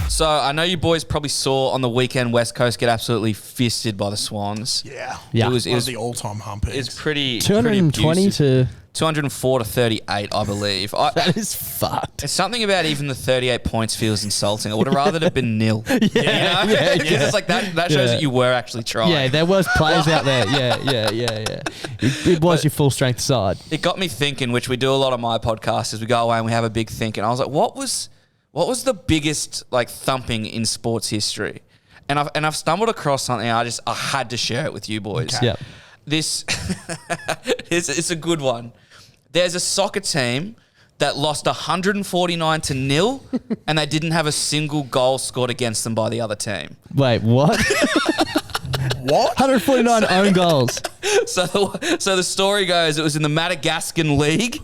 So I know you boys probably saw on the weekend West Coast get absolutely fisted by the Swans. Yeah, Yeah. It was One of the all-time humpies. It's pretty 220 pretty to 204 to 38, I believe. that is fucked. It's something about even the 38 points feels insulting. I would have rather it have been nil. Yeah, yeah. It's like that shows that you were actually trying. Yeah, there was players out there. Yeah. It was your full strength side. It got me thinking, which we do a lot on my podcast, is we go away and we have a big think. And I was like, what was the biggest like thumping in sports history? And I've stumbled across something. I had to share it with you boys. Yeah. This it's a good one. There's a soccer team that lost 149 to 0 and they didn't have a single goal scored against them by the other team. Wait, what? what? 149 own goals. So the story goes, it was in the Madagascan League.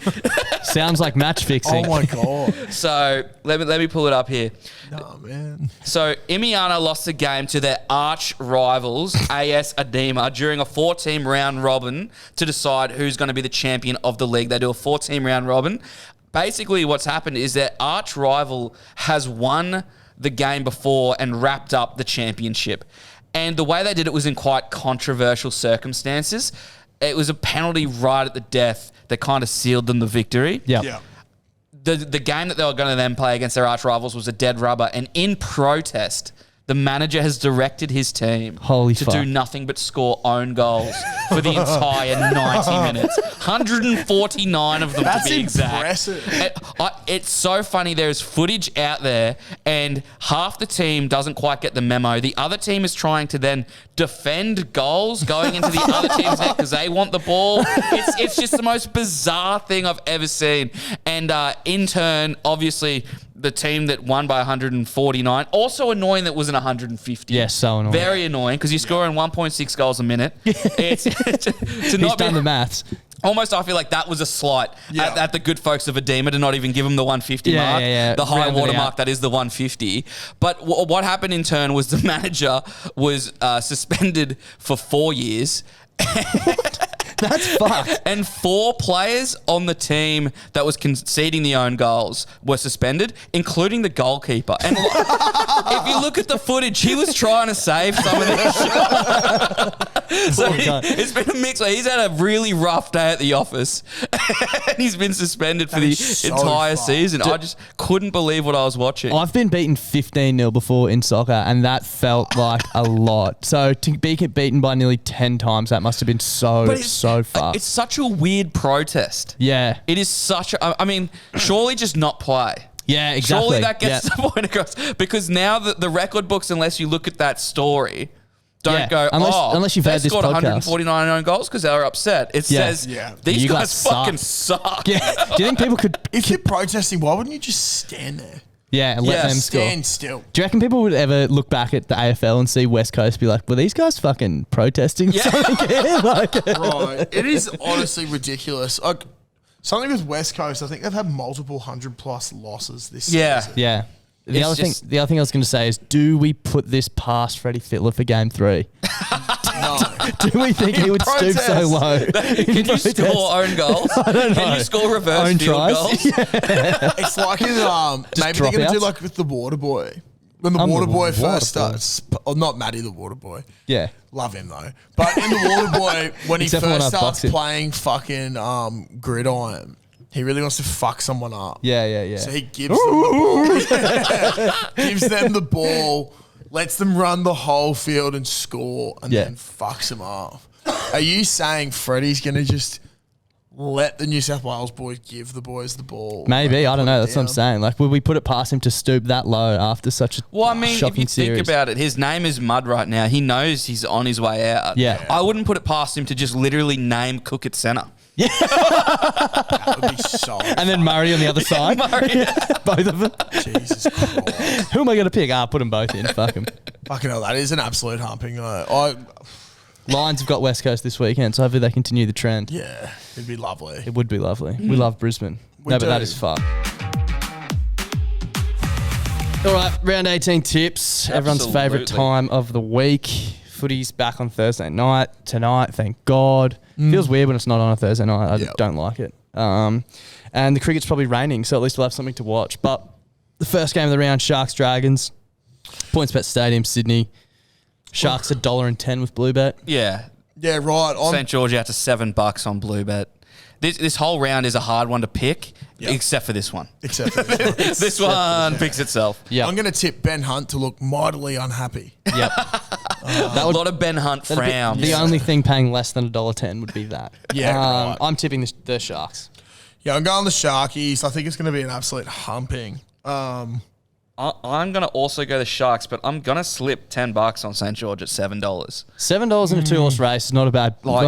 Sounds like match fixing. Oh my god! So let me pull it up here. No man. So Imiana lost the game to their arch rivals AS Adema during a 4-team round robin to decide who's going to be the champion of the league. They do a 4-team round robin. Basically, what's happened is their arch rival has won the game before and wrapped up the championship. And the way they did it was in quite controversial circumstances. It was a penalty right at the death that kind of sealed them the victory. Yeah. The game that they were going to then play against their arch rivals was a dead rubber. And in protest, the manager has directed his team to do nothing but score own goals for the entire 90 minutes. 149 of them to be exact. Impressive. It's so funny. There's footage out there and half the team doesn't quite get the memo. The other team is trying to then defend goals going into the other team's net because they want the ball. It's just the most bizarre thing I've ever seen. And in turn, obviously, the team that won by 149. Also annoying that wasn't 150. Yeah, so annoying. Very annoying because you're scoring 1.6 goals a minute. It's He's done the maths. Almost, I feel like that was a slight at the good folks of Adema to not even give them the 150 mark. Yeah. The high Rounded water out. mark that is the 150. But what happened in turn was the manager was suspended for 4 years. That's fucked. And 4 players on the team that was conceding the own goals were suspended, including the goalkeeper. And if you look at the footage, he was trying to save some of this shit. So it's been a mix. He's had a really rough day at the office. And he's been suspended for the entire season. I just couldn't believe what I was watching. I've been beaten 15-0 before in soccer, and that felt like a lot. So to be beaten by nearly 10 times, that must have been so fucked. It's such a weird protest. Yeah. It is such a... I mean, surely just not play. Yeah, exactly. Surely that gets the point across. Because now the record books, unless you look at that story, don't go, unless you've they heard this scored podcast. 149 own goals because they were upset. It says, these You guys fucking suck. suck. Yeah. Do you think people could... If you're protesting, why wouldn't you just stand there? Yeah, and let them score. Stand still. Do you reckon people would ever look back at the AFL and see West Coast be like, were these guys fucking protesting something here? Like, Right. It is honestly ridiculous. Like, something with West Coast, I think they've had multiple 100+ losses this season. Yeah. The other thing I was going to say is, do we put this past Freddie Fittler for game 3? No. Do we think he would stoop so low? Can you score own goals? I don't know. Can you score reverse Own field tries? goals? It's like in, maybe they're going to do dropouts? like with the Water Boy. When the I'm Water the Boy Water first Boy. starts, not Matty the Water Boy. Yeah. Love him though. But in the Water Boy, when he Except for when first I starts box him. playing fucking gridiron, he really wants to fuck someone up. Yeah. So he gives them the ball. Gives them the ball, lets them run the whole field and score, and then fucks them up. Are you saying Freddie's going to just let the New South Wales boys give the boys the ball? Maybe. I don't know. That's what I'm saying. Like, would we put it past him to stoop that low after such a Well, I mean, if shocking you series? think about it, his name is Mud right now. He knows he's on his way out. Yeah. I wouldn't put it past him to just literally name Cook at centre. That would be so And then Murray on the other side. Murray. Both of them. Jesus Christ. Who am I going to pick? Put them both in. Fuck them. Fucking hell, that is an absolute humping though. Lions have got West Coast this weekend, so hopefully they continue the trend. Yeah, it'd be lovely. It would be lovely. We love Brisbane. We do. But that is fun. All right, round 18 tips. Everyone's favourite time of the week. Footy's back on Thursday night. Tonight, thank God. Feels weird when it's not on a Thursday night. I don't like it. And the cricket's probably raining, so at least we'll have something to watch. But the first game of the round, Sharks-Dragons. PointsBet Stadium, Sydney. Sharks $1.10 with Bluebet. Yeah. Yeah, right. St. George out to $7 on Bluebet. This whole round is a hard one to pick, except for this one. Except for this. This one picks itself. I'm going to tip Ben Hunt to look mightily unhappy. Yep. A lot of Ben Hunt frowns. The only thing paying less than $1.10 would be that. Yeah, right. I'm tipping the Sharks. Yeah, I'm going the Sharkies. I think it's going to be an absolute humping. I'm going to also go the Sharks, but I'm going to slip $10 on St. George at $7. $7 in a two-horse race is not a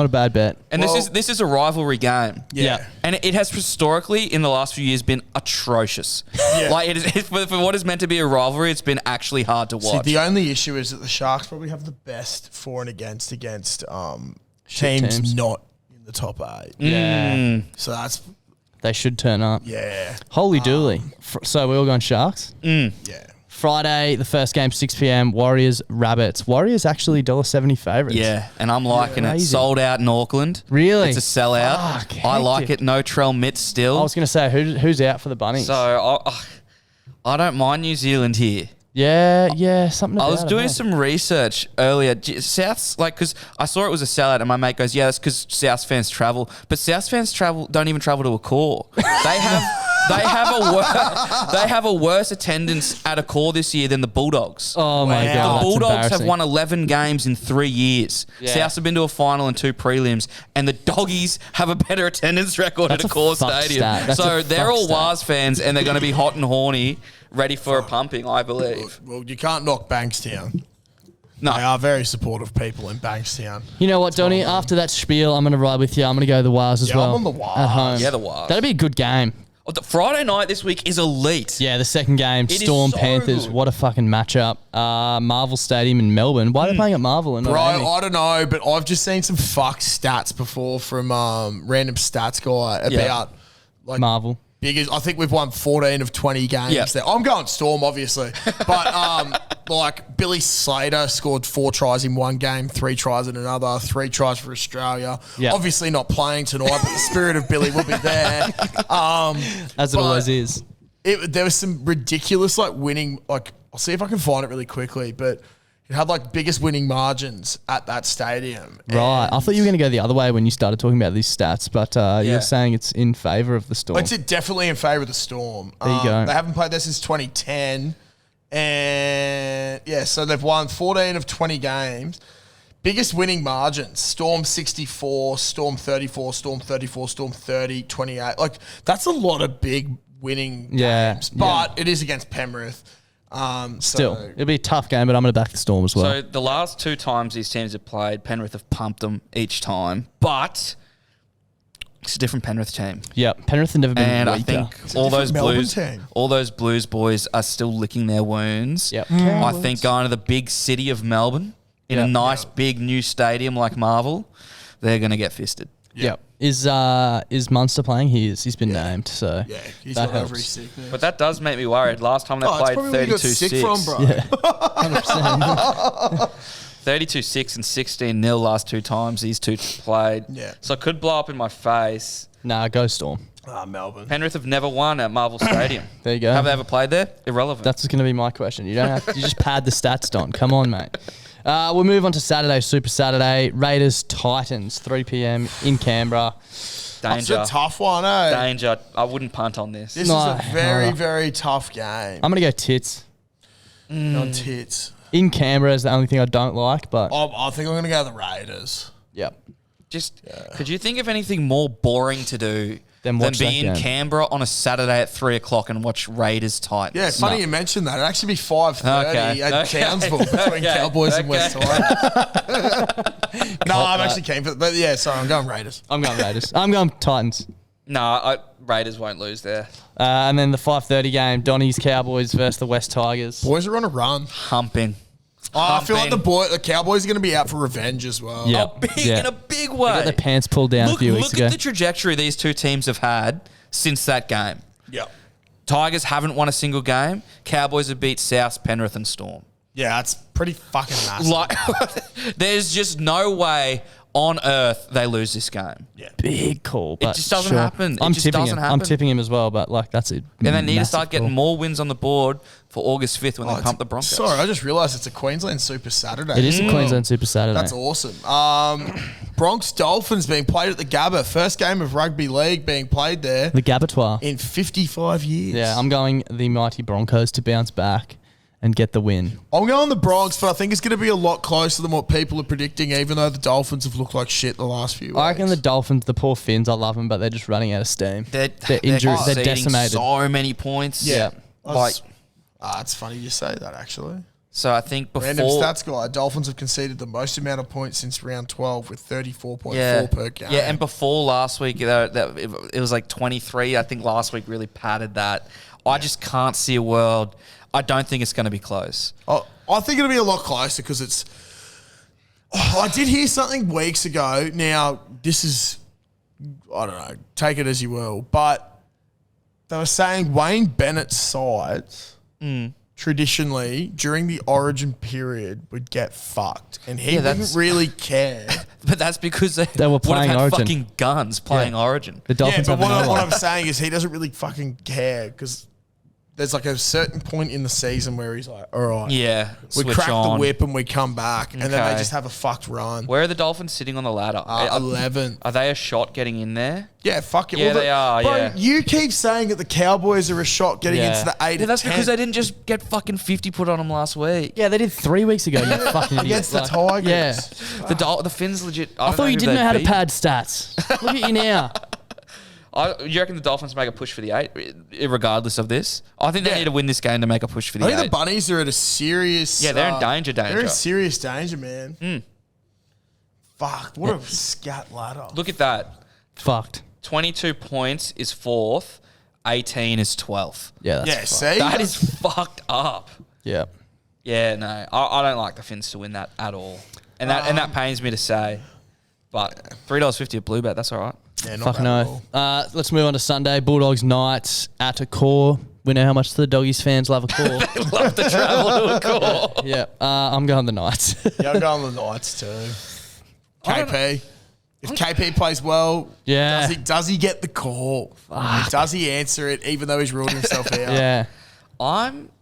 bad bet. And this is a rivalry game. Yeah. And it has historically, in the last few years, been atrocious. Yeah. Like, for what is meant to be a rivalry, it's been actually hard to watch. See, the only issue is that the Sharks probably have the best for and against teams not in the top 8. Yeah. So that's... They should turn up. Yeah. Holy dooly. So we're all going Sharks? Yeah. Friday, the first game, 6 p.m, Warriors, Rabbits. Warriors actually $1.70 favourites. Yeah, and I'm liking it. Crazy. Sold out in Auckland. Really? It's a sellout. Fuck, I like hectic. it. No Trell Mitts still. I was going to say, who's out for the Bunnies? So I don't mind New Zealand here. Yeah, something about I was doing it. some research earlier. South's because I saw it was a sellout, and my mate goes, "Yeah, that's because South fans travel." But South fans don't even travel to a core. They have a worse attendance at a core this year than the Bulldogs. Oh my Wow. God, The that's Bulldogs have embarrassing. won 11 games in 3 years. Yeah. Souths have been to a final and 2 prelims, and the Doggies have a better attendance record That's at a a core fuck stadium. stat. That's So a they're fuck all stat. Waz fans, and they're going to be hot and horny, ready for a pumping, I believe. Well, you can't knock Bankstown. No. They are very supportive people in Bankstown. You know what, Donny? After that spiel, I'm going to ride with you. I'm going to go the Waz as Yeah, I'm well. on the Waz. At home. Yeah, the Waz. That'll be a good game. Oh, the Friday night this week is elite. Yeah, the second game, It is Storm so Panthers. good. What a fucking matchup. Marvel Stadium in Melbourne. Why are they playing at Marvel and not Bro, Amy? I don't know, but I've just seen some stats before from random stats guy about like Marvel. biggest. I think we've won 14 of 20 games Yeah. there. I'm going Storm, obviously. But like Billy Slater scored 4 tries in one game, 3 tries in another, 3 tries for Australia. Yeah. Obviously not playing tonight, but the spirit of Billy will be there. As it always is. There was some ridiculous winning. I'll see if I can find it really quickly, but it had biggest winning margins at that stadium. Right. I thought you were going to go the other way when you started talking about these stats, but you're saying it's in favour of the Storm. It's definitely in favour of the Storm. There you go. They haven't played there since 2010. And so they've won 14 of 20 games. Biggest winning margins: Storm 64, Storm 34, Storm 34, Storm 30, 28. That's a lot of big winning games. But it is against Penrith. Still, it'll be a tough game, but I'm going to back the Storm as well. So the last 2 times these teams have played, Penrith have pumped them each time. But it's a different Penrith team. Yeah, Penrith have never been And weaker. I think all those Blues boys are still licking their wounds. Yep. I think going to the big city of Melbourne in a nice big new stadium like Marvel, they're going to get fisted. Yep. Is Munster playing? He's been named, so Yeah, he's that got over helps. his sickness. But that does make me worried. Last time they That's played probably where you got sick 32-6. from, bro. 32-6 and 16-0 last 2 times these 2 played. Yeah. So it could blow up in my face. Nah, go Storm. Melbourne. Penrith have never won at Marvel Stadium. There you go. Have they ever played there? Irrelevant. That's going to be my question. You don't have to, you just pad the stats, Don. Come on, mate. We'll move on to Saturday, Super Saturday. Raiders Titans, 3 p.m. in Canberra. That's Danger. a tough one, eh? Danger. I wouldn't punt on this. This No, is a very, no. very tough game. I'm going to go Tits. On tits. In Canberra is the only thing I don't like, but I think I'm going to go the Raiders. yep. Just could you think of anything more boring to do Then watch be that in game. Canberra on a Saturday at 3 o'clock and watch Raiders Titans? Yeah, it's funny you mentioned that. It'd actually be 5:30 Okay. at Okay. Townsville between Okay. Cowboys and Okay. West Tigers. No, I'm actually keen for it. But yeah, sorry, I'm going Raiders. I'm going Raiders. I'm going Titans. No, Raiders won't lose there. And then the 5:30 game, Donny's Cowboys versus the West Tigers. Boys are on a run. Humping. I feel like the Cowboys are going to be out for revenge as well. Yeah. In a big way. They got their pants pulled down a few weeks ago. Look at the trajectory these two teams have had since that game. Yeah. Tigers haven't won a single game. Cowboys have beat South, Penrith and Storm. Yeah, that's pretty fucking massive. Like, there's just no way on earth they lose this game. Yeah. Big call. But It just doesn't happen. I'm It just tipping doesn't him. happen. I'm tipping him as well, but like that's it. And they need to start getting more wins on the board for August 5th when they pump the Broncos. Sorry, I just realised it's a Queensland Super Saturday. It is a Queensland Super Saturday. That's awesome. Bronx Dolphins being played at the Gabba. First game of rugby league being played there The Gabatoir. in 55 years. Yeah, I'm going the mighty Broncos to bounce back and get the win. I'm going the Bronx, but I think it's going to be a lot closer than what people are predicting, even though the Dolphins have looked like shit the last few weeks. I reckon the Dolphins, the poor Finns, I love them, but they're just running out of steam. They're injured. They're conceding decimated. So many points. Yeah. It's funny you say that, actually. So I think before... Random stats guy, Dolphins have conceded the most amount of points since round 12 with 34.4 per game. Yeah, and before last week, it was like 23. I think last week really padded that. I just can't see a world... I don't think it's going to be close. I think it'll be a lot closer because it's... I did hear something weeks ago. Now, this is... I don't know. Take it as you will. But they were saying Wayne Bennett's sides traditionally, during the origin period, would get fucked. And he didn't really care. But that's because they were would playing have had Origin. fucking guns playing Origin. The Dolphins Yeah, but have what I'm saying is he doesn't really fucking care because there's like a certain point in the season where he's like, all right, Yeah, we switch crack on. the whip and we come back, and then they Okay. just have a fucked run. Where are the Dolphins sitting on the ladder? 11. Are they a shot getting in there? Yeah, fuck it. Yeah, they are, Bro, yeah. you keep saying that the Cowboys are a shot getting Yeah. into the 8 Yeah, that's 10 because they didn't just get fucking 50 put on them last week. Yeah, they did 3 weeks ago. You fucking idiot. against the Like, Tigers. Yeah. The Finns legit... I thought you didn't know how to pad stats. Look at you now. You reckon the Dolphins make a push for the 8, regardless of this? I think they need to win this game to make a push for the I 8. think the Bunnies are at a serious... Yeah, they're in danger. They're in serious danger, man. Fuck, what a scat ladder. Look at that. Fucked. 22 points is 4th. 18 is 12th. Yeah, that's Yeah, fucked. see? That is fucked up. Yeah. Yeah, no. I don't like the Finns to win that at all. And that pains me to say. But $3.50 at Bluebet, that's all right. Yeah, not Fucking bad at oath. all. Let's move on to Sunday. Bulldogs Knights at a core. We know how much the Doggies fans love a core. Love to travel to a call. Yeah. I'm going the Knights. Yeah, I'm going the Knights too. KP. If KP plays well, Yeah. does he get the call? Does he answer it even though he's ruled himself out? Yeah.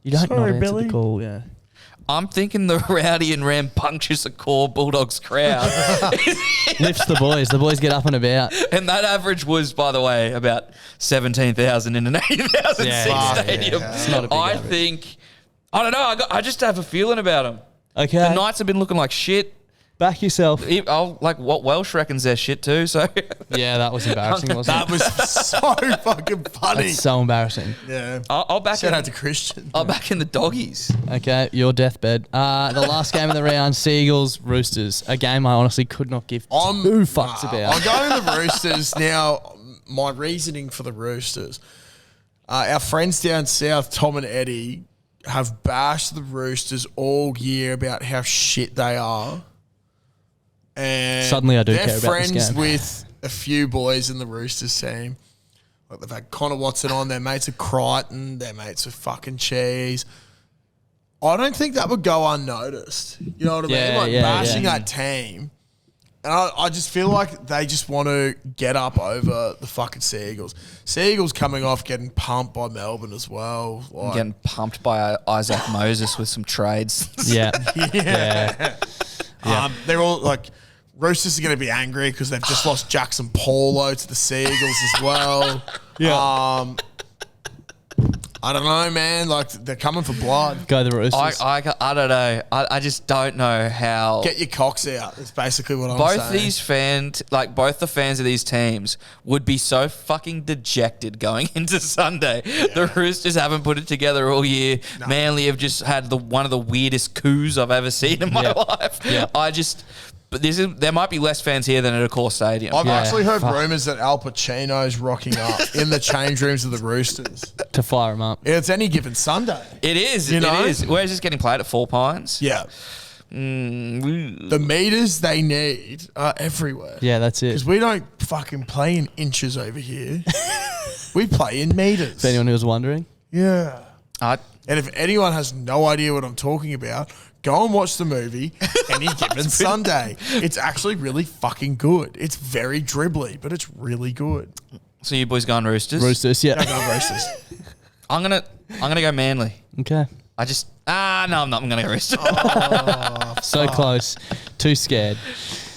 You don't Sorry, not answer Billy. the call, yeah. I'm thinking the Rowdy and rambunctious a core Bulldogs crowd. Lifts the boys. The boys get up and about. And that average was, by the way, about 17,000 in an 80,000 Yeah, seat yeah, stadium. yeah. It's not a big I average. think, I don't know, I just have a feeling about them. Okay. The Knights have been looking like shit. Back yourself. Like what Welsh reckons they're shit too, so... Yeah, that was embarrassing, wasn't That it? was so fucking funny. That's so embarrassing. Yeah. I'll back Shout in, out to Christian. I'll back in the Doggies. Okay, your deathbed. The last game of the round, Seagulls, Roosters. A game I honestly could not give two fucks about. I'm going the Roosters. Now, my reasoning for the Roosters, our friends down south, Tom and Eddie, have bashed the Roosters all year about how shit they are. And Suddenly I do they're care about this friends game. with a few boys in the Roosters team. Like they've had Connor Watson on, they're mates with Crichton, they're mates with fucking Cheese. I don't think that would go unnoticed. You know what I mean? Yeah, Like yeah, bashing yeah. that team. And I just feel like they just want to get up over the fucking Seagulls. Seagulls coming off getting pumped by Melbourne as well. Like, Getting pumped by Isaac Moses with some trades. Yeah. Yeah. they're all like, Roosters are going to be angry because they've just lost Jackson Paulo to the Seagulls as well. Yeah. I don't know, man. Like, they're coming for blood. Go the Roosters. I don't know. I just don't know how... Get your cocks out. That's basically what I'm both saying. these fans, like both the fans of these teams, would be so fucking dejected going into Sunday. The Roosters haven't put it together all year. No. Manly have just had one of the weirdest coups I've ever seen in my life. Yeah. But there might be less fans here than at Accor Stadium. I've actually heard rumours that Al Pacino's rocking up in the change rooms of the Roosters to fire him up. It's any given Sunday. It is. You know? It is. Where's this getting played at? Four Pines? Yeah. The meters they need are everywhere. Yeah, that's it. Because we don't fucking play in inches over here. We play in meters. If anyone who was wondering. Yeah. And if anyone has no idea what I'm talking about, go and watch the movie Any Given Sunday. It's actually really fucking good. It's very dribbly, but it's really good. So you boys going Roosters? Roosters, yeah. I'm going Roosters. I'm gonna go Manly. Okay. No, I'm not. I'm gonna go Roosters. So close. Too scared.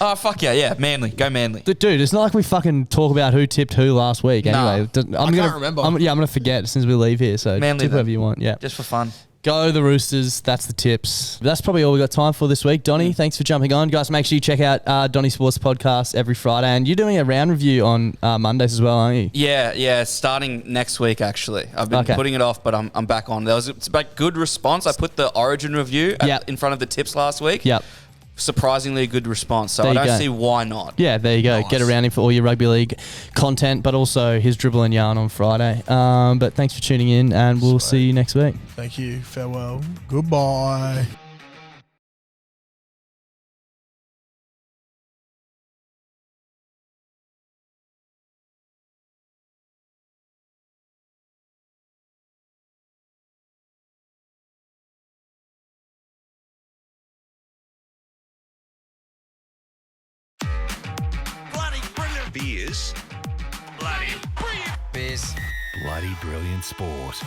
Oh, fuck yeah, Manly. Go Manly. Dude, it's not like we fucking talk about who tipped who last week. Anyway, I can't remember. I'm gonna forget as soon as we leave here. So Manly tip then. whoever you want. Yeah. Just for fun. Go the Roosters. That's the tips. That's probably all we got time for this week. Donny, thanks for jumping on. Guys, make sure you check out Donny Sports podcast every Friday. And you're doing a round review on Mondays as well, aren't you? Yeah. Starting next week, actually. I've been putting it off, but I'm back on. It's about good response. I put the Origin review in front of the tips last week. Yep. Surprisingly good response. So I don't see why not. Yeah, there you go. Nice. Get around him for all your rugby league content, but also his dribble and yarn on Friday. But thanks for tuning in, and we'll see you next week. Thank you. Farewell. Goodbye. Beers. Bloody brilliant. Beers. Bloody brilliant sport.